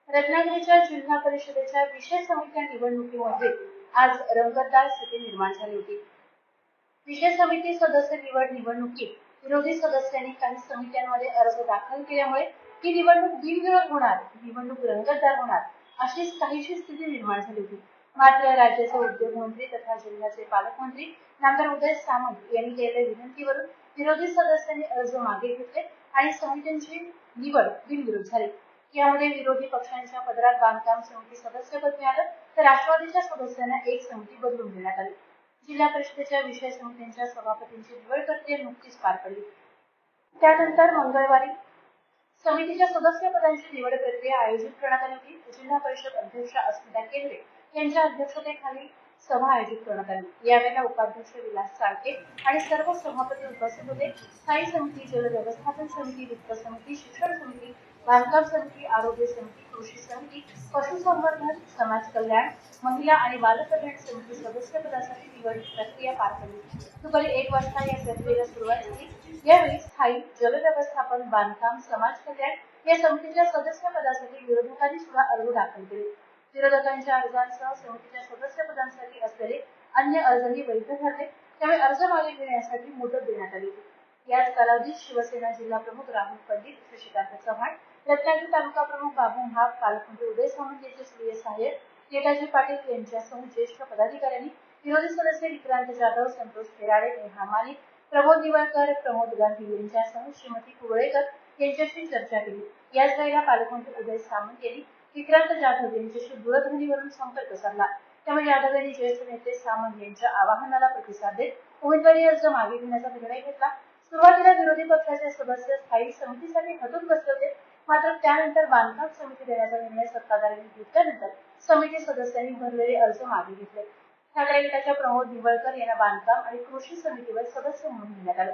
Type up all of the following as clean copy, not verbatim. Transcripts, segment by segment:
रत्नागिरीच्या जिल्हा परिषदेच्या विषय समित्या निवडणुकीमध्ये आज रंगतदार स्थिती निर्माण झाली होती। विषय समिती सदस्य निवडणुकीत विरोधी सदस्यांनी काही समित्यांमध्ये अर्ज दाखल केल्यामुळे ही निवडणूक बिनविरोध होणार, निवडणूक रंगतदार होणार अशीच काहीशी स्थिती निर्माण झाली होती। मात्र राज्याचे उद्योग मंत्री तथा जिल्ह्याचे पालकमंत्री नामदार उदय सामंत यांनी केलेल्या विनंतीवरून विरोधी सदस्यांनी अर्ज मागे घेतले आणि समित्यांची निवड बिनविरोध झाली। यामध्ये विरोधी पक्षांच्या पदरात बांधकाम समिती सदस्यपद मिळालं तर राष्ट्रवादीच्या सदस्यांना एक समिती बदलून देण्यात आली। जिल्हा परिषदेच्या विषय समित्यांच्या सभापतींची निवड प्रक्रिया नुकतीच पार पडली। त्यानंतर मंगळवारी समितीच्या सदस्यपदांची निवड प्रक्रिया आयोजित करण्यात आली होती। जिल्हा परिषद अध्यक्ष अस्मिता केंद्रे यांच्या अध्यक्षतेखाली सभा आयोजित करण्यात आली। यावेळेला उपाध्यक्ष विलास साळके आणि सर्व सभापती उपस्थित होते। स्थायी समिती, जल व्यवस्थापन समिती, वित्त समिती, शिक्षण समिती, बांधकाम समिती, आरोग्य समिती, कृषी समिती, पशुसंवर्धन, समाज कल्याण, महिला आणि बाल कल्याण समिती सदस्यपदासाठी निवड प्रक्रिया पार पडली। दुपारी 1 वाजता या प्रक्रियेला सुरुवात झाली। यावेळी स्थायी, जल व्यवस्थापन, बांधकाम, समाज कल्याण या समितीच्या सदस्यपदासाठी विरोधकांनी सुद्धा अर्ज दाखल केले। विरोधकांच्या अर्जांसह समितीच्या सदस्यपदांसाठी असलेले अन्य अर्जही वैध ठरले, त्यामुळे अर्ज मागे घेण्यासाठी मुदत देण्यात आली होती। याच कालावधीत शिवसेना जिल्हा प्रमुख राहुल पंडित, शशिकांत चव्हाण, रत्नागिरी तालुका प्रमुख बाबू महाग, पालकमंत्री उदय सामंत यांचे प्रिय सहाय्यक नेताजी पाटील यांच्यासह ज्येष्ठ पदाधिकाऱ्यांनी विरोधी सदस्य विक्रांत जाधव, संतोष खेराडे, नेहा माने, प्रमोद निवळकर, प्रमोद गांधी यांच्यासह श्रीमती कुवळेकर यांच्याशी चर्चा केली। याच वेळेला पालकमंत्री उदय सामंत यांनी विक्रांत जाधव यांच्याशी दूरध्वनीवरून संपर्क साधला। त्यामुळे जाधव यांनी ज्येष्ठ नेते सामंत यांच्या आवाहनाला प्रतिसाद देत उमेदवारी अर्ज मागे घेण्याचा निर्णय घेतला। सुरुवातीला विरोधी पक्षाचे सदस्य स्थायी समितीसाठी हटून बसले होते, मात्र त्यानंतर बांधकाम समिती देण्याचा निर्णय सत्ताधाऱ्यांनी घेतल्यानंतर समिती सदस्यांनी भरलेले अर्ज मागे घेतले। ठाकरे गटाच्या प्रमोद निवळकर यांना बांधकाम आणि कृषी समितीवर सदस्य म्हणून नेमण्यात आले।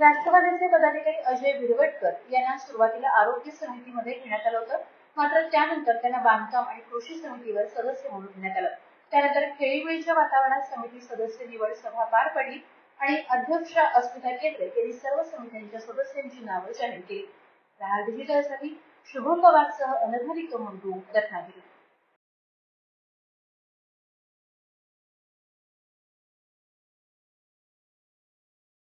राष्ट्रवादीचे पदाधिकारी अजय विरवटकर यांना सुरुवातीला आरोग्य समितीमध्ये घेण्यात आलं होतं, मात्र त्यानंतर त्यांना बांधकाम आणि कृषी समितीवर सदस्य म्हणून घेण्यात आलं। त्यानंतर खेळीमेळीच्या वातावरणात समिती सदस्य निवड सभा पार पडली आणि अध्यक्ष अस्मिता केंद्रे यांनी सर्व समित्यांच्या सदस्यांची नावे जाहीर केली। राहल डिजिटलसाठी शुभम पवारसह अनघा निकम, रत्नागिरी।